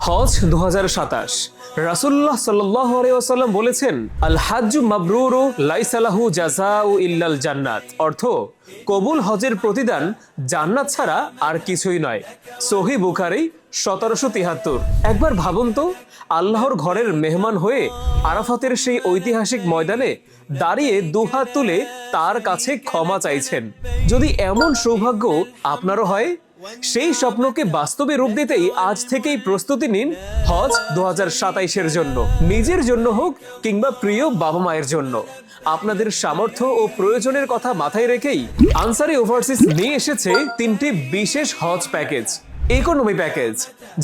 হজ 2027। রাসূলুল্লাহ সাল্লাল্লাহু আলাইহি ওয়াসাল্লাম বলেছেন, আল হাজ্জু মাবরুরু লাইসা লাহু জাযাউ ইল্লাল জান্নাত। অর্থ, কবুল হজের প্রতিদান জান্নাত ছাড়া আর কিছুই নয়। সহিহ বুখারী 1773। একবার ভাবুন তো, আল্লাহর ঘরের মেহমান হয়ে আরাফাতের সেই ঐতিহাসিক ময়দানে দাঁড়িয়ে দুহাত তুলে তার কাছে ক্ষমা চাইছেন। যদি এমন সৌভাগ্য আপনারও হয়, সেই স্বপ্নকে বাস্তবে রূপ দিতেই আজ থেকেই প্রস্তুতি নিন হজ 2027-এর জন্য। নিজের জন্য হোক কিংবা প্রিয় বাবা মায়ের জন্য, আপনাদের সামর্থ্য ও প্রয়োজনের কথা মাথায় রেখেই আনসারি ওভারসিজ নিয়ে এসেছে 3টি বিশেষ হজ প্যাকেজ। ইকোনমি প্যাকেজ,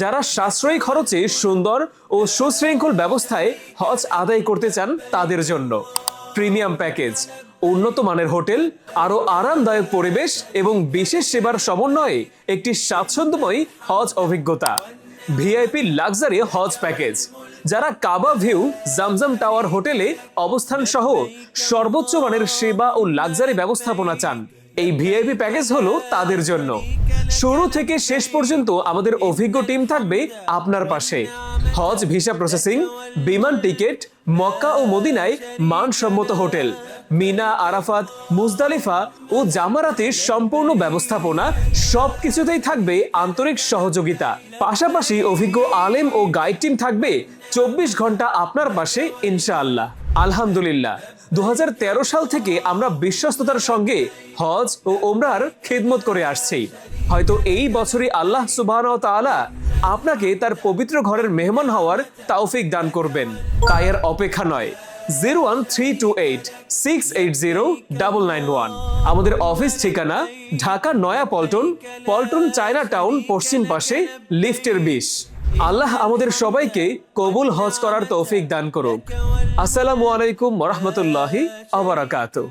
যারা সাশ্রয়ী খরচে সুন্দর ও সুশৃঙ্খল ব্যবস্থায় হজ আদায় করতে চান তাদের জন্য। প্রিমিয়াম প্যাকেজ, উন্নত মানের হোটেল, আরো আরামদায়ক পরিবেশ এবং বিশেষ সেবার সমন্বয়ে একটি স্বাচ্ছন্দ্যময় হজ অভিজ্ঞতা। ভিআইপি লাক্সারি হজ প্যাকেজ, যারা কাবা ভিউ জামজাম টাওয়ার হোটেলে অবস্থান সহ সর্বোচ্চ মানের সেবা ও লাক্সারি ব্যবস্থাপনা চান, এই ভিআইপি প্যাকেজ হলো তাদের জন্য। শুরু থেকে শেষ পর্যন্ত আমাদের অভিজ্ঞ টিম থাকবে আপনার পাশে। হজ ভিসা প্রসেসিং, বিমান টিকিট, মক্কা ও মদিনায় মানসম্মত হোটেল, মিনা, আরাফাত, মুজদালিফা ও জামারাতের সম্পূর্ণ ব্যবস্থাপনা, সবকিছুতেই থাকবে আন্তরিক সহযোগিতা। পাশাপাশি অভিজ্ঞ আলেম ও গাইড টিম থাকবে 24 ঘন্টা আপনার পাশে ইনশাআল্লাহ। আলহামদুলিল্লাহ, 2013 সাল থেকে আমরা বিশ্বস্ততার সঙ্গে হজ ও ওমরার খিদমত করে আসছি। হয়তো এই বছরই আল্লাহ সুবহানাহু ওয়া তাআলা আপনাকে তার পবিত্র ঘরের মেহমান হওয়ার তৌফিক দান করবেন। তাই আর অপেক্ষা নয়, 01328680991। আমাদের অফিস ঠিকানা ঢাকা নয়া পল্টন, পল্টন চায়না টাউন, পশ্চিম পাশে, লিফটের 20। আল্লাহ আমাদের সবাইকে কবুল হজ করার তৌফিক দান করুক। আসসালামু আলাইকুম ওয়া রাহমাতুল্লাহি ওয়া বারাকাতুহু।